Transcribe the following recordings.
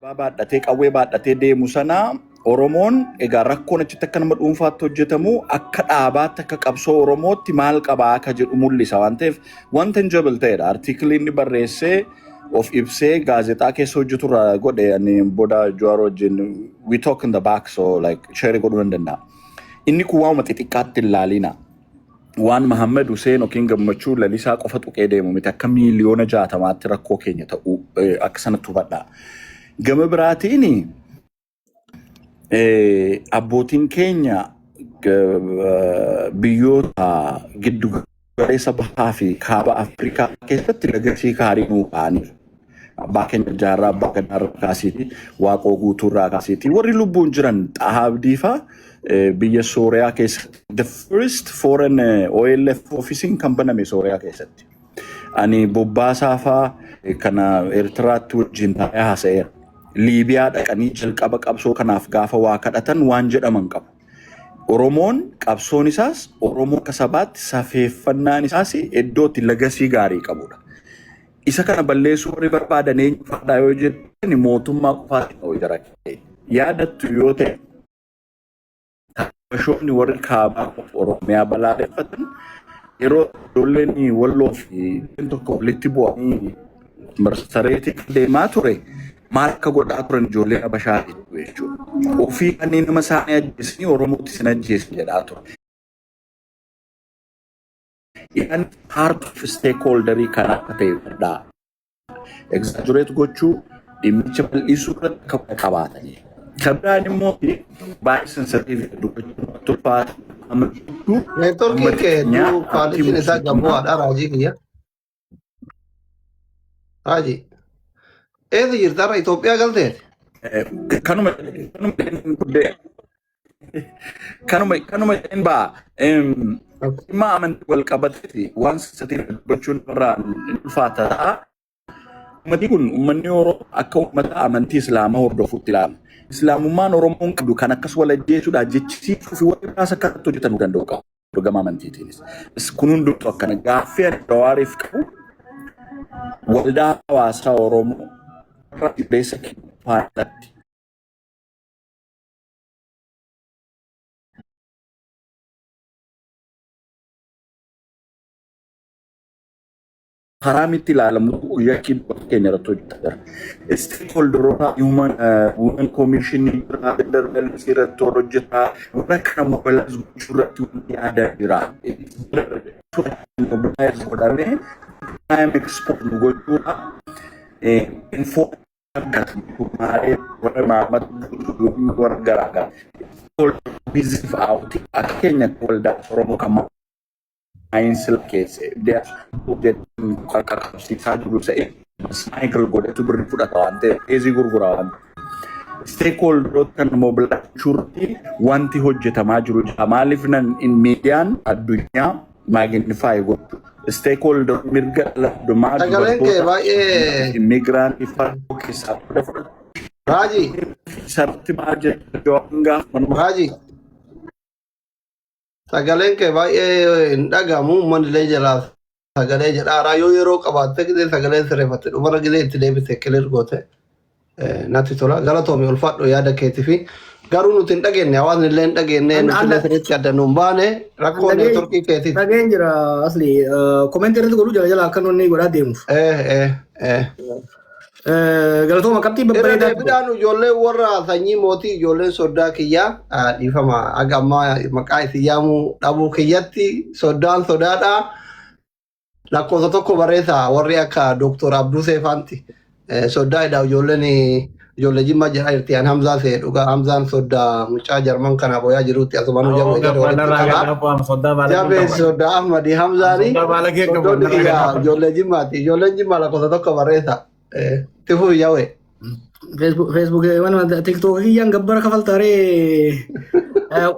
baadhatee qawwee baadhatee deemu sana Oromoon egaa rakkoon achitti akka nama dhuunfaatti hojjetamu akka dhaabaatti akka qabsoo Oromootti maal qabaa akka jedhu mul'isa waan ta'eef wanta injabal ta'edha. Artiikilii inni barreessee of ibsee gaazexaa keessa hojjeturra godhe ani booda Jawaar wajjin we talk in the back so like share godhuu nan danda'a. Inni kun waanuma xixiqqaatti hin laalina. Waan Muhammad Hussein yookiin Gammachuu Lalisaa qofa tuqee deemu miti akka miiliyoona 60 rakkoo keenya ta'uu akka sanatti hubadha. Gama biraatiin abbootiin keenya biyyoota giddu galeessa bahaa fi kaaba Afrikaa keessatti legacy gaarii nuu kaa'aniiru. Abbaa keenya Jaarraa Abbaa Gadaarraa kaasiiti, Waaqoo Guutuurraa kaasiiti. Warri lubbuun jiran Xahaa Abdiifaa biyya Sooriyaa keessatti the first foreign OLF officein kan baname Sooriyaa keessatti. Ani Bobbaasaa fa'aa kana Eertiraatti wajjin taa'ee haasa'eera. Liibiyaa dhaqanii jalqaba qabsoo kanaaf gaafa waa kadhatan waan jedhaman qabu. Oromoon qabsoon isaas Oromoo akka sabaatti safeeffannaan isaas iddootti legacy gaarii qabudha. Isa kana balleessuu warri barbaadan eenyufaadha yoo jedhan mootummaa qofaatti ta'uu jira. Yaadattu yoo ta'e Bashoonni warri kaabaa Oromiyaa balaaleffatan yeroo ijoolleen Walloo fi tokko walitti bu'anii marsareetii deemaa ture maal akka godhaa turan ijoollee Habashaati jechuudha. Ofii kanneen nama isaanii ajjeesanii Oromootti sin ajjeesan jedhaa ture. Yan part of stakeholderii kan akka ta'e fudhaa. Exaggerate gochuu dhimmicha bal'isuu irratti akka qabaatanii. Kabiraan immoo baay'ee sensitive dubbachuu tulfaatu amantuu Networking ke du quality isa gamoo ada Raji kiyya. Raji. Eedi jirtara Itoophiyaa galteet. Kanuma in baa dhimma amantii wal qabateeti waan sensitive dubbachuun irraa ulfaata ta'a. Uummatni kun uummanni Oromoo akka uummata amantii Islaamaa hordofuutti ilaala. Islaamummaan Oromoon qabdu kan akkas wal ajjeesuudhaan jechisiisuu fi warri biraas akka hojjetanuu danda'u qabu gama amantiitiinis. Kun hundumtuu akkana gaaffii Jawaariif qabu waldaa hawaasaa Oromoo irra dhibbeessa kennuufaadhaatti. Haramitti ilaalamu yakki keenya irratti hojjetaa. Stakeholderoota Women Commission irratti hojjetaa warra kana mobilize gochuu irratti wanti aadaa jira. Mobilize godhamee prime export gochuudha. Informaatee warra maammata warra garaagaraa. Business out akka keenya waldaa Oromoo kan Ainsel case dia objek kakak siksa dulu saya cycle gue itu berfura tawante ezi gurgurawan stakeholder kan mobil curti wanti hojjeta majuru jamalif nan in median adunya magnify gue stakeholder mirga lah doma imigran ifar kisah Raji sarti aja enggak Raji Sagaleen ke baay'ee hin dhagahamu uummanni jalaa sagalee jedhaa yoo yeroo qabaatte gidee sagaleen sirreeffatte dhumarra gidee itti deebite kilir goote natti tola galatoomii ulfaadhu yaada keetii fi garuu nuti hin dhageenye hawaasni illee hin dhageenye nuti illee sirriitti adda nuun baane rakkoo neetworkii keetii. Dhageen jira asli koomenti irratti godhuu jala akka inni godhaa deemuuf. Galatooma qabxii babbareedaa. Deebiidhaan ijoollee warra sanyii mootii ijoolleen soddaa kiyyaa dhiifama aga ammaa maqaa isin yaamuu dhabuu kiyyatti soddaan sodaadha. Lakkoofsa tokko barreessa warri akka Dooktor Abduu Seefaanti soddaadha ijoollee Jimmaa jedhaa jirti an Hamzaa see dhugaa Hamzaan soddaa mucaa Jarman kana boyaa jirutti asumaan jabu jabe soddaa Ahmadi Hamzaani soddoon kiyyaa ijoollee Jimmaati ijoolleen Jimmaa lakkoofsa tokko barreessa. Tifu yawe. Facebook mana TikTok yang gabbar kafal tare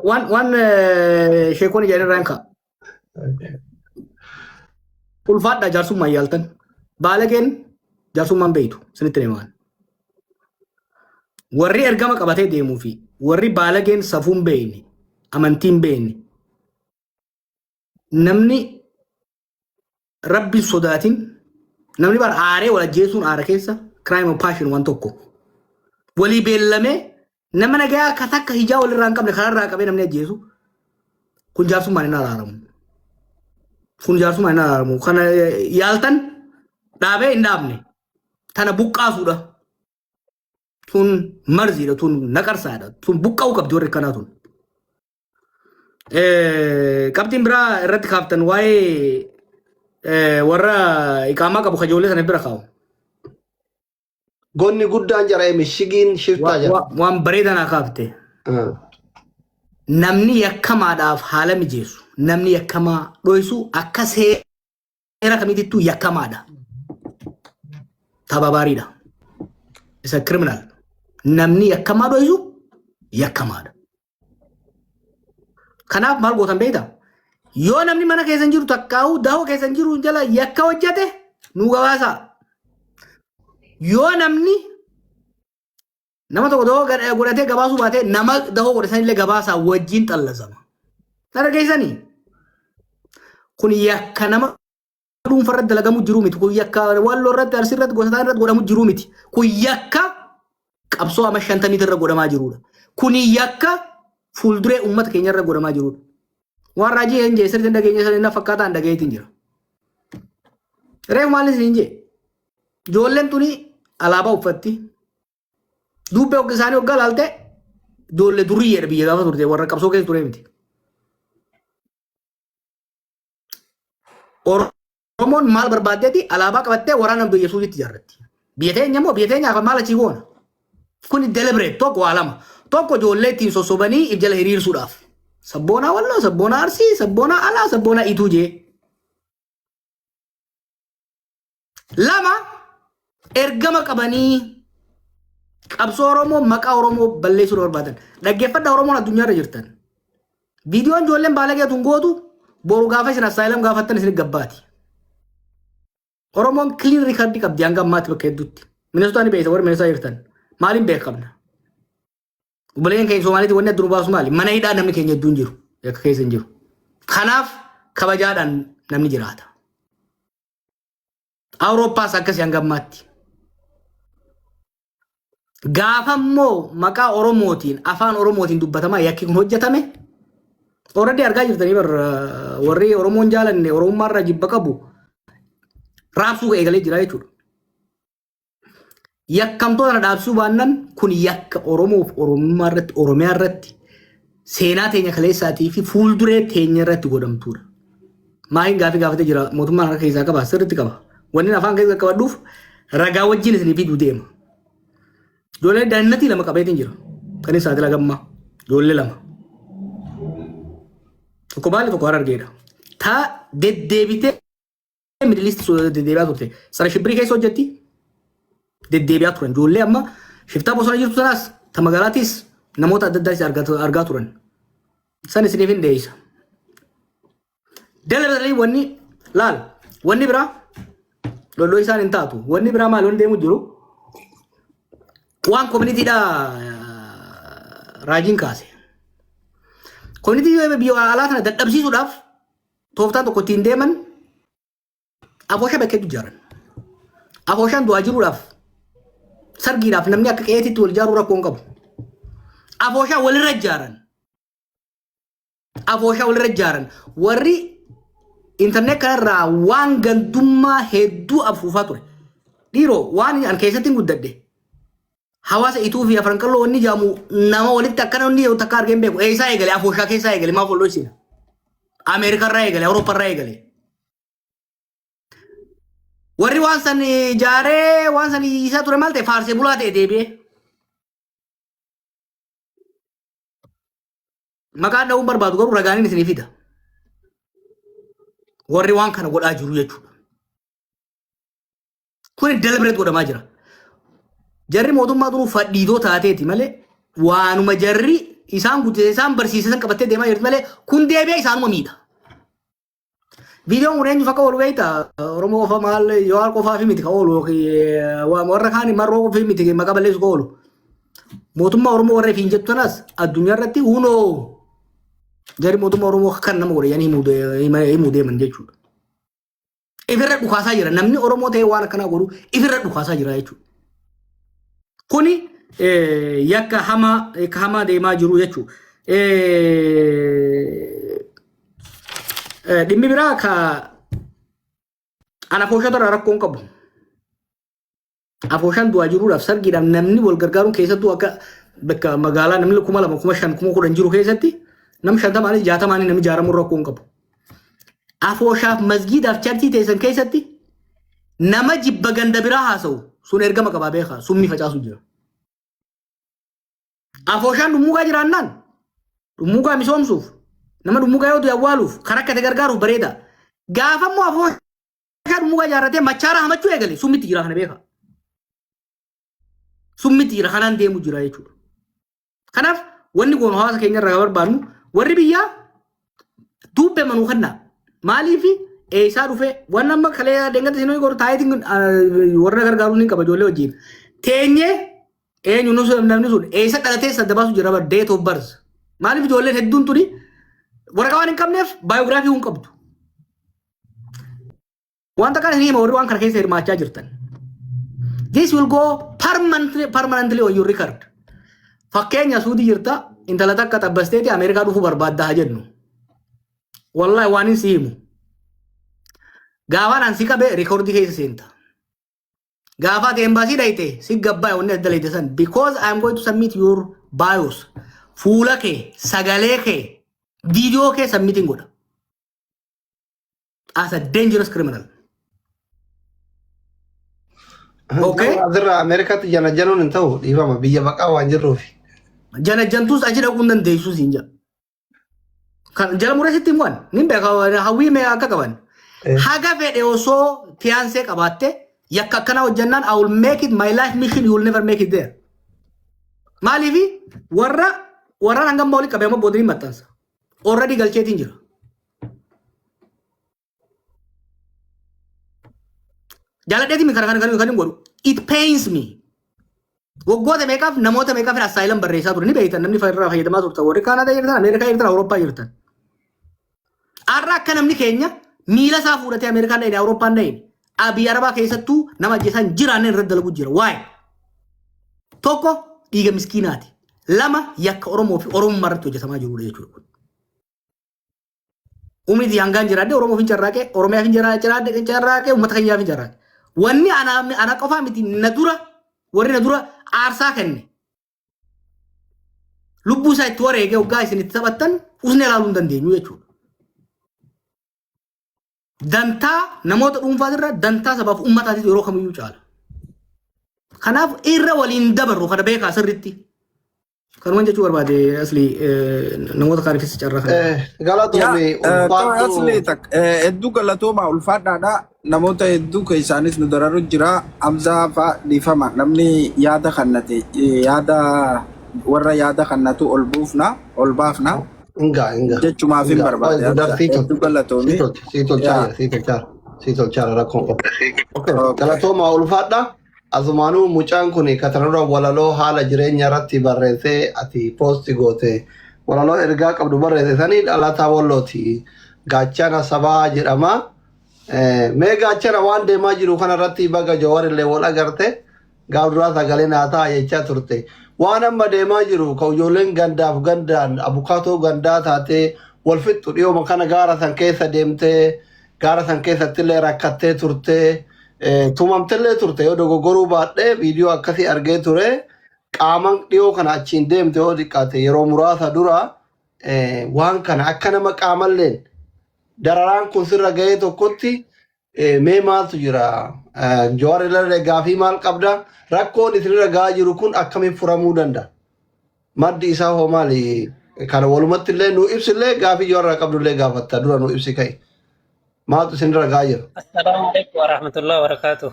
one shekoni jadi ranka. Ulfat dah jarsum mayaltan. Balagen jarsum mambeitu senitreman. Warri ergama kabate demu fi warri balagen safum beini amantin beini. Namni Rabbi sodatin namni bar aaree wala jeesuun aara keessa crime of passion waan tokko walii beellame nama nagaa akka takka hijaa walirraa hin qabne kanarraa qabee namni ajjeesu kun jaarsummaan hin araaramu. Kun jaarsummaan hin araaramu. Kana yaaltan dhaabee hin dhaabne tana buqqaasuudha. Tun marziidha, tun naqarsaadha, tun buqqa'uu qabdi warri akkanaa tun. Qabxiin biraa irratti kaaftan waa'ee warra iqaamaa qabu kajoollee sana bira kaa'u. Gonni guddaan jara mishigiin shiftaa jara. Waan bareedanaa kaafte. Namni yakkamaadhaaf haala mijeessu, namni yakkamaa dho'isu akka seera kamiitittuu yakkamaadha. Tababaariidha. Isa criminal. Namni yakkamaa dho'isu yakkamaadha. Kanaaf maal gootan beektaa? Yoo namni mana keessa jiru takkaa'uu dahoo keessa jiru jala yakka hojjate nu gabaasa. Yoo namni nama tokko dahoo godhatee gabaasuu baatee nama dahoo godhatan illee gabaasaa wajjin xallasama. Nara geessanii kun yakka nama dhuunfarratti dalagamu jiru miti. Kun yakka walloo irratti arsii irratti gosataan irratti godhamu jiru miti. Kun yakka qabsoo ama 50 irra godhamaa jirudha. Kun yakka fuulduree uummata keenya irra godhamaa jirudha. Waan raajii hin jee sirriitti dhageenya sana fakkaataan dhageetiin jira. Reefu maalis hin jee ijoolleen tuni alaabaa uffatti dubbee isaanii waggaa laalte ijoollee duriyyeedha biyya gaafa turte warra qabsoo keessa ture miti. Oromoon maal barbaaddeeti alaabaa qabattee waraana biyya Yesuusitti ijaarratti. Biyya teenya immoo biyya teenyaaf maal achii goona? Kun deliberate tokko waa lama. Tokko ijoollee ittiin sossobanii if jala hiriirsuudhaaf. Sabboonaa walloo, sabboonaa arsii, sabboonaa alaa, sabboonaa ituu jee. Lama ergama qabanii qabsoo Oromoo maqaa Oromoo balleessuu barbaadan. Dhaggeeffadhaa Oromoon addunyaarra jirtan. Viidiyoon ijoolleen baalageetuun gootu boru gaafa isin assaayilam gaafattan isin gabbaati. Oromoon clean record qabdi hanga ammaatti bakka hedduutti. Minnesotaan beekta warri Minnesotaa jirtan. Maaliin beekamna? Obboleen keenya Somaaliitti wanni adda nu baasu maali? Mana hidhaa namni keenya hedduun jiru. Yakka keessa hin jiru. Kanaaf kabajaadhaan namni jiraata. Awurooppaas akkasii hanga ammaatti. Gaafa immoo maqaa Oromootiin afaan Oromootiin dubbatamaa yakki kun hojjetame already argaa jirtanii warri Oromoon jaalanne Oromummaarraa jibba qabu raabsuu eegalee jira jechuudha. Yakkamtoota dhaabsuu baannan kun yakka Oromoof Oromummaa irratti Oromiyaa irratti seenaa teenya kaleessaatii fi fuulduree teenya irratti godhamtuudha. Maayin gaafii gaafatee jira mootummaan harka keessaa qaba sirriitti qaba. Wanni afaan keessa qabadhuuf ragaa wajjin isinii fiduu deema. Ijoollee daannatii lama qabeetiin jira. Kan isaati lagammaa ijoollee lama. Tokko baali tokko Harargeedha. Taa deddeebitee Middle-East deddeebi'aa turte. Sara shibbirii keessa hojjetti. Deddeebi'aa turan. Ijoollee amma shiftaa bosona jirtu sanaas ta magaalaatiis namoota adda addaas argaa turan. San isiniif hin deeyisa. Dalabatanii wanni laal wanni biraa lolloo isaan hin taatu. Wanni biraa maal wanni deemu jiru waan koominiitiidha raajiin kaase. Koominiitii biyya alaa kana dadhabsiisuudhaaf tooftaan tokko ittiin deeman afoosha bakkeetti ijaaran. Afooshaan du'aa jiruudhaaf sargiidhaaf namni akka qe'eetitti wal ijaaruu rakkoo hin qabu. Afooshaa walirra ijaaran. Afooshaa walirra ijaaran. Warri internet kanarraa waan gandummaa hedduu afuufaa ture. Dhiiroo waan an keessatti hin guddadhe. Hawaasa ituu fi afran qalloo wanni jaamu nama walitti akkana wanni yoo takka argeen beeku. Eessaa eegale afooshaa keessaa eegale maaf walloo isina. Ameerikarraa eegale Awuroopparraa eegale. Warri waan san ijaaree waan san isaa ture maal ta'e faarsee bulaa ta'e deebi'ee. Maqaan dha'uun barbaadu garuu ragaaniin isinii fida. Warri waan kana godhaa jiru jechuudha. Kun deliberate godhamaa jira. Jarri mootummaa duruu fadhiitoo taateeti malee waanuma jarri isaan guddisee isaan barsiisan qabattee deemaa jirti malee kun deebi'ee isaanuma miidha. Viidiyoon kun eenyuuf akka oolu beektaa Oromoo qofa maal yoo qofaa fi miti ka oolu warra kaan marroo qofa fi miti maqaa balleessu ka oolu. Mootummaa Oromoo warra fiin jettu sanas addunyaa irratti hunoo jarri mootummaa Oromoo kan nama godhe himuu deeman jechuudha. Ifirra dhukaasaa jira namni Oromoo ta'e waan akkanaa godhu ifirra dhukaasaa jira jechuudha. Kuni yakka hamaa deemaa jiru jechuudha. Dhimmi biraa ka ana fooshatarraa rakkoon qabu. Afooshaan du'aa jiruudhaaf sargiidhaaf namni wal gargaaruun keessattuu akka bakka magaalaa namni 2,000, 5,000, 10,000 jiru keessatti nam 50 60 namni ijaaramu rakkoon qabu. Afooshaaf masgiidaaf chartii teessan keessatti nama jibba ganda biraa haasa'u sun ergama qabaa beekaa sumni facaasu jira. Afooshaan dhummuugaa jiraannaan dhummuugaa misoomsuuf nama dhummuugaa yoo du'e awwaaluuf kan akka gargaaruuf bareeda. Gaafa immoo afooshaan dhummuugaa ijaarratee machaara hamachuu eegale summitti jira kana beekaa. Summitti jira kanaan deemu jira jechuudha. Kanaaf wanni goonu hawaasa keenya irraa barbaadnu warri biyyaa dubbee manuu kannaa maaliif eessaa dhufee waan amma kalee deengata isin godhu taayitiin warra gargaaruu ni qaba ijoollee wajjin. Teenyee eenyu namni sun eessa dhalatee sadda baasu jira bara date of birth. Maaliif ijoolleen hedduun tuni waraqaa waan hin qabneef baayogiraafii hin qabdu. Wanta kana hin hima warri waan kana keessa hirmaachaa jirtan. This will go permanently on your record. Fakkeenya suudii jirta intala takka tabbasteeti Ameerikaa dhufuu barbaaddaa jennu. Wallahi waan hin siimu. Gaafaan an si qabee reekordii keessa seenta. Gaafaat embaasii dhayite si gabbaa wanni adda leete san because I am going to submit your bios. Fuula kee, sagalee kee, viidiyoo kee submitting godha. As a dangerous criminal. Okay. Adirraa Ameerikaatti janajanuun hin ta'u dhiifama biyya baqaa waan jirruufi. Janajantuus achi dhaquu hin dandeessu siin jedha. Kan jala murasitti hin waan nin beeka hawwii mee akka qaban. Haga fedhe osoo fiyaansee qabaatte yakka akkana hojjannaan I will make it my life mission you will never make it there. Maaliifi warra hangam moolii qabee amma boodanii maxxansa. Already galcheetiin jira. Jaaladheeti mi kana kan godhu. It pains me. Waggoota meeqaaf namoota meeqaaf asaayilam barreessaa ture ni beektan namni irraa fayyadamaa turte warri Kaanadaa jirtan Ameerikaa jirtan Awurooppaa jirtan. Har'a akka namni keenya miila isaa fuudhatee Ameerikaan dhahine Awurooppaan dhahine Abiy Arabaa keessattuu nama ajjeesaan jiraanneen irratti dalagu jira. Waa'ee tokko dhiiga miskiinaati. Lama yakka Oromoo fi Oromummaa irratti hojjetamaa jirudha jechuudha. Umriitii hangaan jiraadde Oromoo fi carraaqee Oromiyaa fi carraaqee uummata keenyaa fi carraaqee. Wanni ana qofaa miti warri na dura aarsaa kenne. Lubbuu isaa itti wareegee waggaa isin itti taphattan usnee ilaaluu hin dandeenyu jechuudha. Dantaa namoota dhuunfaatirra dantaa sabaaf uummataatiif yeroo kamiyyuu caala. Kanaaf irra waliin dabarru kana beekaa sirriitti. Kanumaan jechuu barbaade asli namoota kaan keessa carraa kana. Galatoomii ulfaadhu. Hedduu galatoomaa ulfaadhaadha. Namoota hedduu keessaanis nu dararu jira. Amzaa fa'a dhiifama. Namni yaada kannate yaada warra yaada kannatu ol buufna ol baafna. Inga. Jechumaaf hin barbaade. Hedduu galatoomii. Si tolchaara rakkoon. Galatoomaa ulfaadha. Azumaanuu mucaan kun katanurra walaloo haala jireenya irratti barreessee ati poosti goote walaloo ergaa qabdu barreesse sanii dhalataa wallooti gaachana sabaa jedhama. Mee gaachana waan deemaa jiru kana irratti baga Jawaar illee wal agarte gaaf duraa sagalee naataa jechaa turte. Waan amma deemaa jiru ka ijoolleen gandaaf gandaan abukaatoo gandaa taatee wal fixxu dhiyooma kana gaara san keessa deemtee gaara san keessatti illee rakkattee turtee. Tumamtellee turte yoo dogoggoruu baadhee viidiyoo akkasii argee ture qaaman dhiyoo kana achiin deemte yoo xiqqaate yeroo muraasa dura waan kana akka nama qaamalleen dararaan kun sirra ga'ee tokkotti mee maaltu jira Jawaar illee gaafii maal qabda rakkoon isinirra ga'aa jiru kun akkamiin furamuu danda'a maddi isaa hoo maali kana walumatti illee nu ibsillee gaafii Jawaar qabdullee gaafatta dura nu ibsi ka'e. Maaltu isinirra ga'aa jira? Assalamualaikum warahmatullahi wabarakatuh.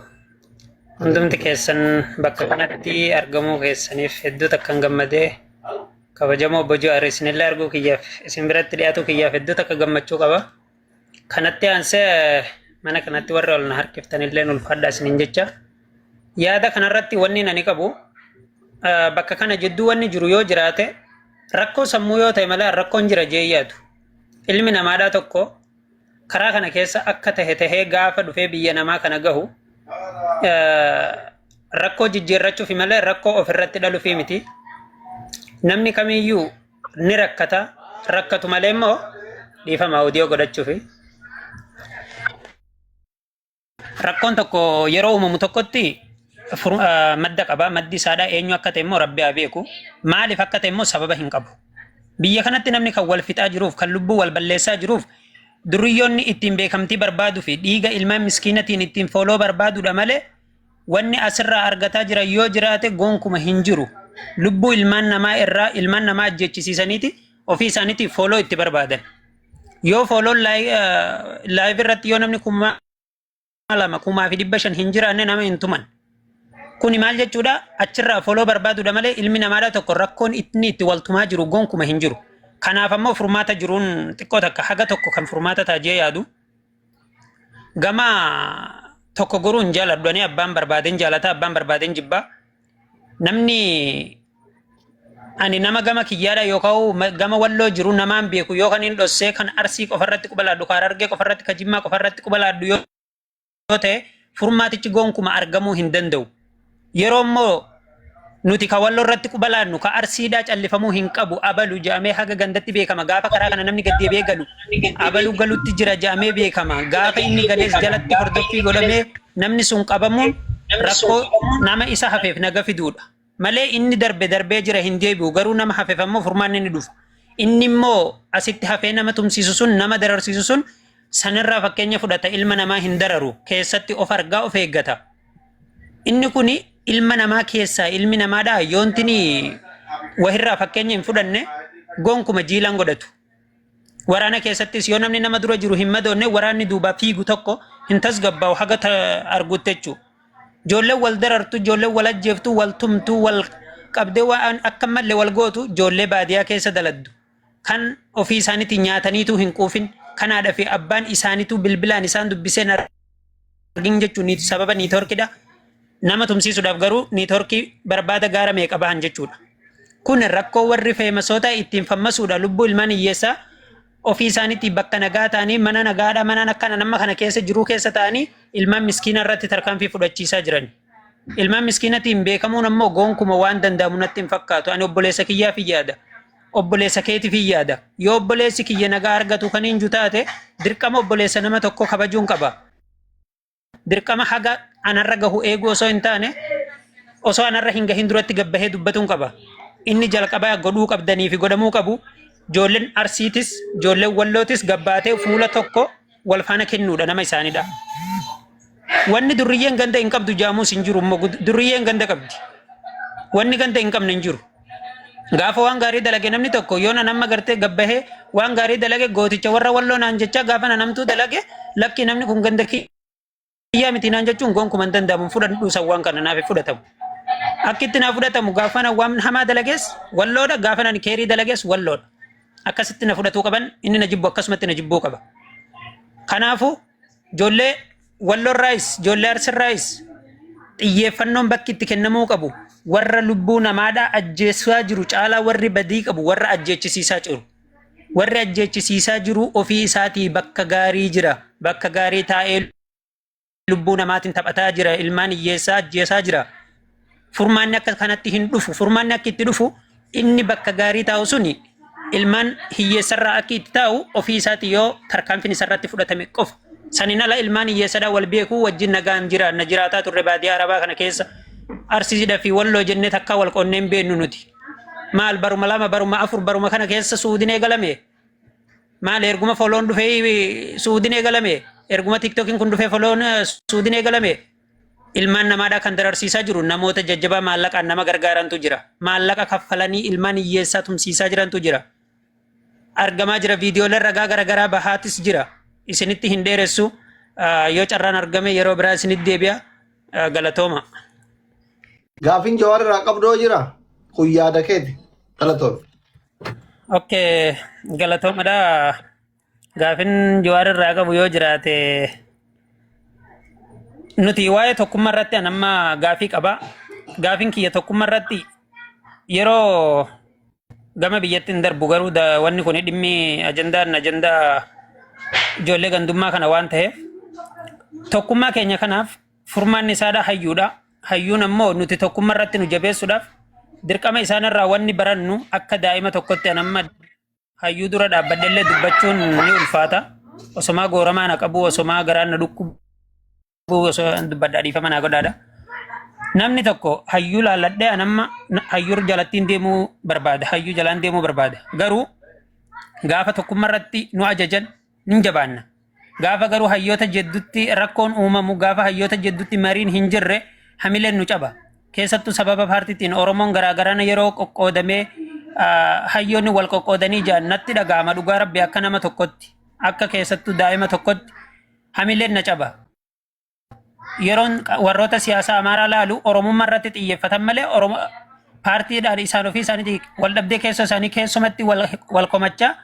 Hundumti keessan bakka kanatti argamuu keessaniif hedduu takkan gammadee kabajamoo obbo Jawaar isinillee arguu kiyyaaf isin biratti dhiyaatu kiyyaaf hedduu takka gammachuu qaba. Kanatti aansee mana kanatti warra ol na harkiftanillee ulfaadhaa isiniin jecha. Yaada kanarratti wanni nani qabu bakka kana jidduu wanni jiru yoo jiraate rakkoo sammuu yoo ta'e malee rakkoon jira jee yaadu. Ilmi namaadhaa tokko karaa kana keessa akka tahee gaafa dhufee biyya namaa kana gahu rakkoo jijjiirrachuuf malee rakkoo ofirratti dhaluuf miti. Namni kamiyyuu ni rakkata. Rakkatu malee immoo dhiifama audio godhachuuf. Rakkoon tokko yeroo uumamu tokkotti madda qaba. Maddi isaadhaa eenyu akka ta'e immoo Rabbi haa beeku. Maaliif akka ta'e immoo sababa hin qabu. Biyya kanatti namni kan wal fixaa jiruuf, kan lubbuu wal balleessaa jiruuf, duriyyoonni ittiin beekamtii barbaaduu fi dhiiga ilmaan miskiinatiin ittiin fooloo barbaaduudha malee wanni asirraa argataa jira yoo jiraate goonkuma hin jiru. Lubbuu ilmaan namaa irraa ilmaan namaa ajjeechisiisaniiti ofii isaaniitiif fooloo itti barbaadan. Yoo fooloon laayif irratti yoo namni 2,500 hin jiraanne nama hin tuman. Kuni maal jechuudha? Achirraa fooloo barbaaduudha malee ilmi namaadhaa tokko rakkoon inni itti waltumaa jiru goonkuma hin jiru. Kanaaf ammoo furmaata jiruun xiqqoo takka haga tokko kan furmaata taajee yaadu. Gama tokko goruun jaaladhu ani abbaan barbaadeen jaalata abbaan barbaadeen jibbaa. Namni ani nama gama kiyyaadha yookaan gama walloo jiru namaan beeku yookaan hin dhossee kan arsii qofarratti qubalaadhu kan argee qofarratti kan jimmaa qofarratti qubalaadhu yoo ta'e furmaatichi goonkuma argamuu hin danda'u. Yeroo immoo nuti ka walloo irratti qubalaadnu ka arsiidhaa callifamuu hin qabu abalu jedhamee haga gandatti beekama gaafa karaa kana namni gaddeebi'ee galu abalu galutti jira jedhamee beekama gaafa inni galees jalatti hordoffii godhamee namni sun qabamuun rakkoo nama isa hafeef naga fiduudha. Malee inni darbee jira hin deebi'u garuu nama hafeef ammoo furmaanni ni dhufa. Inni immoo asitti hafee nama tumsiisu sun nama dararsiisu sun sanirraa fakkeenya fudhata ilma namaa hin dararu keessatti of argaa of eeggata. Inni kuni ilma namaa keessaa ilmi namaadhaa yoontini wahirraa fakkeenya hin fudhanne goonkuma jiilan godhatu. Waraana keessattis yoo namni nama dura jiru hin madoonne waraanni duubaa fiigu tokko hin tasgabbaa'u haga arguutti jechuudha. Ijoolleen wal darartu, ijoolleen wal ajjeeftu, wal tumtu, wal qabdee waan akka malee wal gootu ijoollee baadiyyaa keessa daladdu. Kan ofii isaaniitti nyaataniitu hin quufin, kanaadhaa fi abbaan isaaniitu bilbilaan isaan dubbiseen argin jechuun sababa niitoorkidha. Nama tumsiisuudhaaf garuu niitoorkii barbaada gaara meeqa bahan jechuudha. Kun rakkoo warri feemasoota ittiin fammasuudha lubbuu ilmaan hiyyeessaa ofii isaaniitti bakka nagaa ta'anii mana nagaadhaa mana akkana nama kana keessa jiruu keessa ta'anii ilmaan miskiina irratti tarkaanfii fudhachiisaa jiran. Ilmaan miskiinatiin beekamuun ammoo goonkuma waan danda'amu natti hin fakkaatu. Ani obboleessa kiyyaaf yaada. Obboleessa keetiif yaada. Yoo obboleessi kiyya nagaa argatu kan hin taate dirqama obboleessa nama tokko kabajuun qaba. Dirqama haga anarra gahu eeguu osoo hin taane osoo anarra hin gahin duratti gabbahee dubbatuun qaba. Inni jalqabaa godhuu qabdanii fi godhamuu qabu. Ijoolleen arsiitis ijoolleen wallootis gabbaatee fuula tokko wal faana kennuudha nama isaaniidha. Wanni durriyyeen ganda hin qabdu jaamuus hin jiru immoo durriyyeen ganda qabdi. Wanni ganda hin qabne hin jiru. Gaafa waan gaarii dalage namni tokko yoo nama gartee gabbahee waan gaarii dalage gooticha warra walloo naan jecha gaafa namtuu dalage lakki namni kun ganda kiyyaa miti naan jechuun goonkuma hin danda'amu fudhadhu sawwaan kana naaf fudhatamu. Akkitti naaf fudhatamu gaafa waan hamaa dalagees walloodha gaafa nani keerii dalagees walloodha. Akkasitti na fudhatuu qaban inni na jibbu akkasumatti na jibbuu qaba. Kanaafuu ijoollee walloorraayis ijoollee arsirraayis xiyyeeffannoon bakki itti kennamuu qabu. Warra lubbuu namaadhaa ajjeessaa jiru caalaa warri badii qabu warra ajjeechisiisaa jiru. Warri ajjeechisiisaa jiru ofii isaatii bakka gaarii jira. Bakka gaarii taa'ee lubbuu namaatiin taphataa jira. Ilmaan hiyyeessaa ajjeesaa jira. Furmaanni akka kanatti hin dhufu. Furmaanni akka itti dhufu inni bakka gaarii taa'u suni ilmaan hiyyeessarraa akka itti taa'u ofii isaatii yoo tarkaanfiin isarratti fudhatame qofa. Sanin ala ilmaan hiyyeessadhaa wal beekuu wajjin nagaan jiraanna jiraataa turre baadiyyaa arabaa kana keessa. Arsiisidhaa fi walloo jennee takka wal qonneen beennu nuti. Maal baruma lama baruma afur baruma kana keessa suudiin eegalame. Maal erguma foloon dhufee suudiin eegalame. Erguma tiktokiin kun dhufee foloon suudiin eegalame. Ilmaan namaadhaa kan dararsiisaa jiru namoota jajjabaa maallaqaan nama gargaarantu jira. Maallaqa kaffalanii ilmaan hiyyeessaa tumsiisaa jirantu jira. Argamaa jira viidiyooleen ragaa garaagaraa bahaatis jira. Isinitti hin dheeressu yoo carraan argame yeroo biraa isinitti deebi'a galatooma. Gaafin Jawaar irraa qabdoo jira. Kun yaada keeti. Galatoom. Okay, galatoomadha. Gaafin Jawaar irraa qabu yoo jiraate nuti waa'ee tokkummaa irratti anamma gaafii qaba. Gaafin kiyya tokkummaa irratti yeroo gama biyyatti hin darbu garuu wanni kun dhimmi ajandaa ijoollee gandummaa kana waan ta'eef tokkummaa keenya kanaaf furmaanni isaadha hayyuudha. hayyuun ammoo nuti tokkummaa irratti nu jabeessuudhaaf dirqama isaanirraa wanni barannu akka daa'ima tokkotti anamma hayyuu dura dhaabbadhellee dubbachuun ni ulfaata. Osomaa gooramaa na qabu, osomaa garaan na dhukkubu, osoo dubbadhaa dhiifama naa godhaadha. Namni tokko hayyuu laalladhee anamma hayyuu jalattiin deemuu barbaada, hayyuu jalaan deemuu barbaada. Garuu gaafa tokkummaa irratti nu ajajan ni jabaanna. Gaafa garuu hayyoota jeddutti rakkoon uumamu, gaafa hayyoota jeddutti mariin hin jirre hamileen nu caba. Keessattuu sababa paartiitiin Oromoon garaagaraan yeroo qoqqoodamee hayyoonni wal qoqqoodanii jiran natti dhaga'ama dhugaa rabbi akka nama tokkotti, akka keessattuu daa'ima tokkotti hamileen na caba. Yeroon warroota siyaasaa Amaaraa laalu Oromummaa irratti xiyyeeffatan malee paartiidhaan isaan ofii isaaniitii wal dhabdee keessa isaanii keessumatti wal komachaa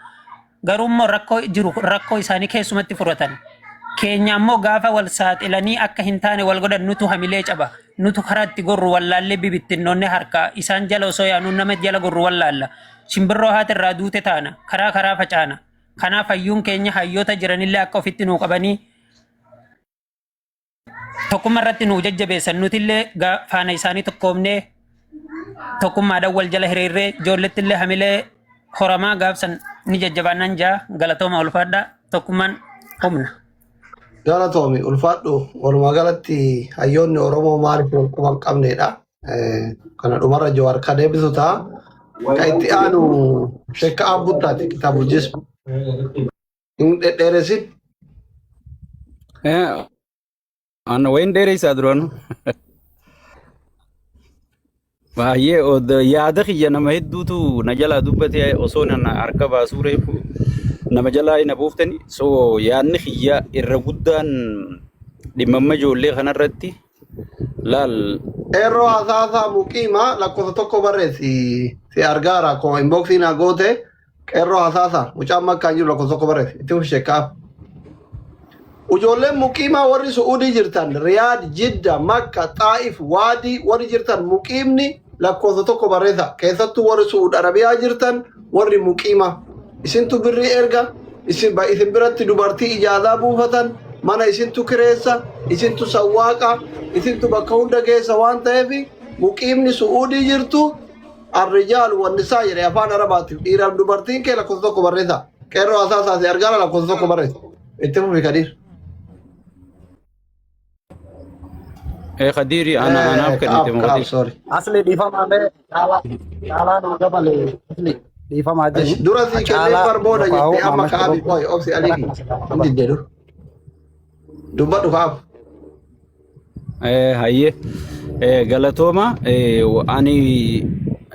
garuu immoo rakkoo jiru rakkoo isaanii keessumatti furatan. Keenya ammoo gaafa wal saaxilanii akka hin taane wal godhan nutu hamilee caba. Nutu karaa itti gorru wallaallee bibittinnoonne harkaa isaan jala osoo yaanuu nama jala gorru wallaalla. Shimbirroo haati irraa duute taana karaa facaana. Kanaaf hayyuun keenya hayyoota jiranillee akka ofitti nuu qabanii tokkummaa irratti nuu jajjabeessan nutillee faana isaanii tokkoomnee tokkummaadhaan wal jala hiriirree ijoollettillee hamilee horamaa gaafsan ni jajjabaannan jaa galatooma ulfaadhaa tokkummaan humna. Galatoomi ulfaadhu walumaa galatti hayyoonni Oromoo maaliif wal quban qabneedha. Kana dhumarra Jawaar ka deebisu ta'a. Ka itti aanu Sheekh Abbuttaati kitaabul jism. Hin dhedheeresin. Ana wayin dheereysaa duraan. Baay'ee yaada kiyya nama hedduutu na jalaa dubbate osoo na harka baasuu reefu nama jalaa na buuftani. So yaadni kiyya irra guddaan dhimma ijoollee kanarratti laal. Eerroo hasaasaa muqiima lakkoofsa tokko barreessi si argaara akkuma inboxii naa goote qeerroo hasaasaa mucaan makkaan jiru lakkoofsa tokko barreessi itti sheekkaaf. Ijoolleen muqiimaa warri Su'uudii jirtan Riyaad, Jidda, Makka, Xaa'if, Waadii warri jirtan muqiimni lakkoofsa tokko barreessa. Keessattuu warri Su'uud Arabiyaa jirtan warri muqiimaa. Isintu birrii erga, isin biratti dubartii ijaazaa buufatan, mana isintu kireessa, isintu sawwaaqa, isintu bakka hunda geessa waan ta'eef muqiimni Su'uudii jirtu arrijaalu wannisaa jedhe afaan Arabaatiif dhiiraaf dubartiin kee lakkoofsa tokko barreessa. Qeerroo hasaasaa si argaara lakkoofsa tokko barreessa. Itti fufi Kadiir. Khadiri ana kadite mukati sorry asli difama be ala no gabale asli difama de dura si kelle barboda jette amma kaabi koy oksi aliki indi dedu dubbadu kaab hayye galatoma ani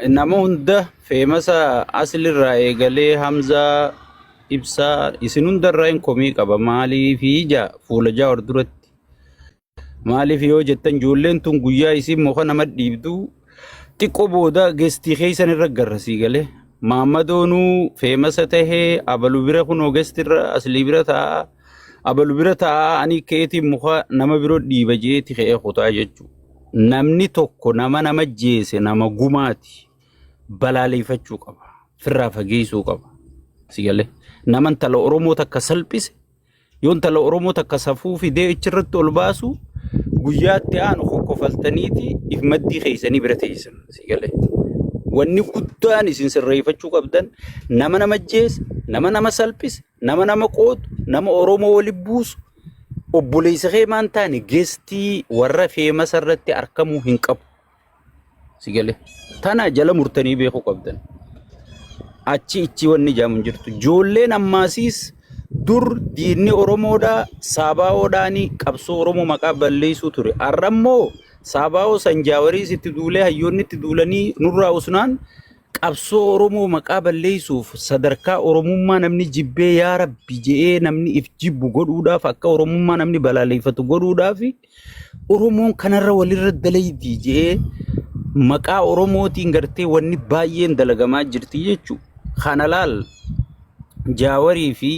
nama hunda feemasa aslirraa eegalee Hamza ibsa isin hundarraa hin komii qaba maaliif ija fuula Jawaar duratti maaliif yoo jettan ijoolleen tun guyyaa isin muka nama dhiibdu xiqqoo booda geestii keessan irra garrasii galee Maammadoonuu feemasa tahee abalu bira kunoo geestirra aslii bira ta'a abalu bira ta'a ani keetiin muka nama biroo dhiiba jeeti ka'ee kutaa jechuudha. Namni tokko nama jeese nama gumaati balaaleeffachuu qaba firraa fageessuu qaba si galee naman tala Oromoo takka salphise yoon tala Oromoo takka safuu fidee ichirratti ol baasu guyyaatti aanu kokkofaltaniiti if maddii keessanii bira teessan si galee wanni guddaan isin sirreeffachuu qabdan nama jees nama salphise nama qootu nama Oromoo wali buusu obboleessa kee maan taane geestii warra feemasa irratti argamuu hin qabu si galee tana jala murtanii beekuu qabdan achi ichi wanni jaamun jirtu ijoolleen ammaasiis dur diinni Oromoodhaa Saabaa'oodhaanii qabsoo Oromoo maqaa balleessuu ture arrammoo Saabaa'oo Sanjaawarii itti duulee hayyoonni itti duulanii nurraa usnaan qabsoo Oromoo maqaa balleessuuf sadarkaa Oromummaa namni jibbee yaa Rabbi je'ee namni if jibbu godhuudhaaf akka Oromummaa namni balaaleeffatu godhuudhaaf Oromoon kanarra walirra dalaydii je'ee maqaa Oromootiin gartee wanni baay'een dalagamaa jirti jechuudha. Kana laal Jaawarii fi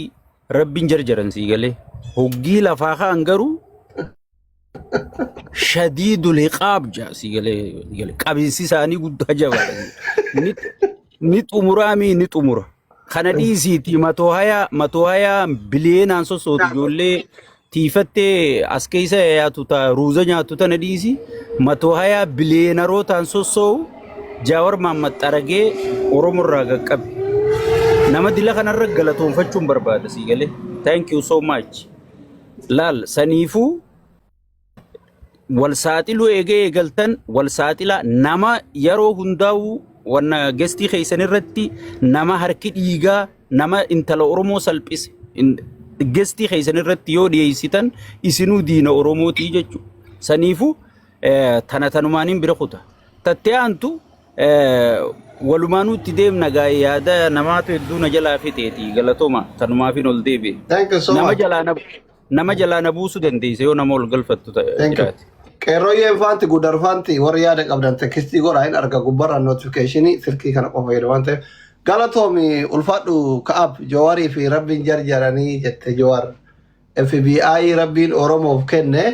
Rabbiin jarjaran si galee hoggii lafaa kaan garuu shadiidul iqaab jaa si galee qabinsi isaanii guddaa jabaadha ni xumuraami ni xumura kana dhiisiiti matoo hayaa biliyeenaan sosootu ijoollee tiifattee as keessa yaatu ta'a ruuza nyaatu tana dhiisi matoo hayaa biliyeenarootaan sossoo'u Jaawar Mahammad Xaragee Oromoorraa qaqqabe. Nama dila kanarra galatoonfachuun barbaada sii galee. Thank you so much. Laal saniifuu wal saaxiluu eegee eegaltan wal saaxila nama yeroo hundaa'u wanna gestii keessan irratti nama harki dhiigaa nama intala Oromoo salphise gestii keessan irratti yoo dhiyeessitan isinuu diina Oromootii jechuudha. Saniifuu tana tanumaaniin bira kuta. Tattee aantu walumaanuutti deemna gaa yaada namaatu hedduu na jalaa fixeeti galatooma tanumaafin ol deebi'e. Thank you so much. Nama jalaa na buusuu dandeessa yoo nama ol galfattu jiraate. Qeerrooyyeen faanti gudar faanti warri yaada qabdan tekstii godhaa hin arga gubbarraan notifikashinii silkii kana qofa jedhu waan ta'eef galatoomi ulfaadhu ka'ab Jawaarii fi rabbiin jarjaranii jette Jawaar FBI rabbiin Oromoof kenne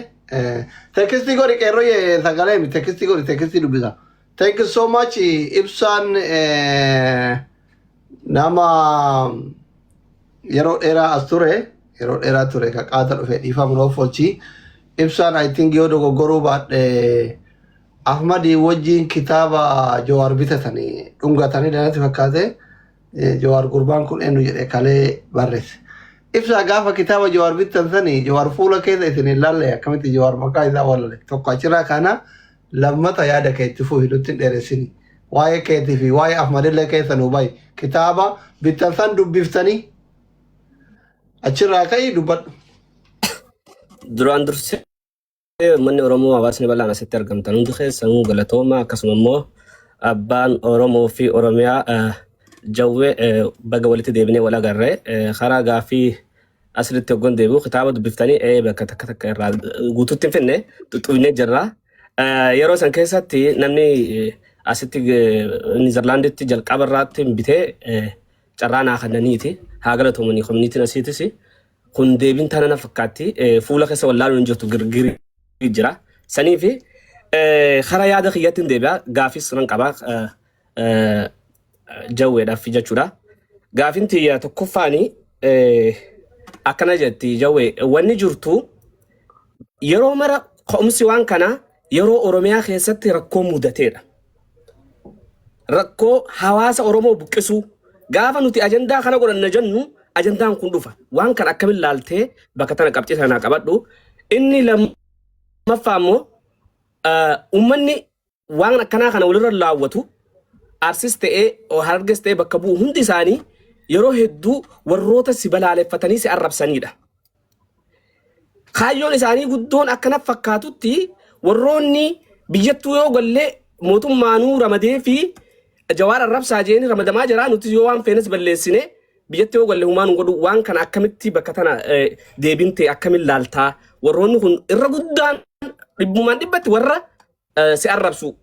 tekstii godhi qeerrooyyee sagalee mi tekstii godhi tekstii dubbisa. Thank you so much ibsaan nama yeroo dheeraa as ture ka qaata dhufe dhiifamu loof olchii ibsaan I think yoo dogoggoruu baadhe Ahmadii wajjin kitaaba Jawaar bitatanii dhungatanii danatti fakkaate Jawaar gurbaan kun eenyu jedhe kalee barreesse. Ibsaa gaafa kitaaba Jawaar bitatan sanii Jawaar fuula keessa isin hin laalle akkamitti Jawaar maqaa isaa wallale tokko achirraa kana lammata yaada keetti fuu hidutti dheeressini. Waa'ee keetii fi waa'ee Ahmadillee keessa nuu bayi kitaaba bitatan san dubbiftanii achirraa ka'ii dubbadhu. Duraan dursee manni Oromoo hawaasni bal'aan asitti argamtan hundi keessanuu galatooma akkasuma immoo abbaan Oromoo fi Oromiyaa jawwee baga walitti deebinee wal agarree karaa gaaffii asirratti hoggoon deebi'u kitaaba dubbiftanii bakka takka irraa guutuutti hin finne xuxxuufnee jirra. Yeroo san keessatti namni asitti Niizerlaanditti jalqaba irraatti bitee carraa naa kennaniiti haa galatoomanii koominiitiin asiitis kun deebiin taanana fakkaatti fuula keessa wallaaluun hin jirtu girgiri jira. Saniifi karaa yaada kiyyatti hin deebi'a gaafis nan qaba jawweedhaaf jechuudha. Gaafiin tiyya tokkoffaanii akkana jetti jawwee wanni jirtu yeroo mara ka'umsi waan kanaa yeroo Oromiyaa keessatti rakkoo mudateedha. Rakkoo hawaasa Oromoo buqqisuu gaafa nuti ajandaa kana godhanna jennu ajandaan kun dhufa waan kan akkamiin laaltee bakka tana qabxii sanaa qabadhu inni lammaffaa immoo uummanni waan akkanaa kana walirra laawwatu Arsis ta'ee Hararges ta'ee bakka bu'u hundi isaanii yeroo hedduu warroota si balaaleffatanii si arrabsanidha. Kaayyoon isaanii guddoon akkana fakkaatutti warroonni biyyattuu yoo gallee mootummaanuu ramadee fi Jawaar arrabsaa jeeni ramadamaa jira nuti yoo waan feenes balleessine biyyatti yoo galle humaan godhu waan kana akkamitti bakka tana deebinte akkamiin laaltaa warroonni kun irra guddaan dhibbumaan dhibbatti warra si arrabsu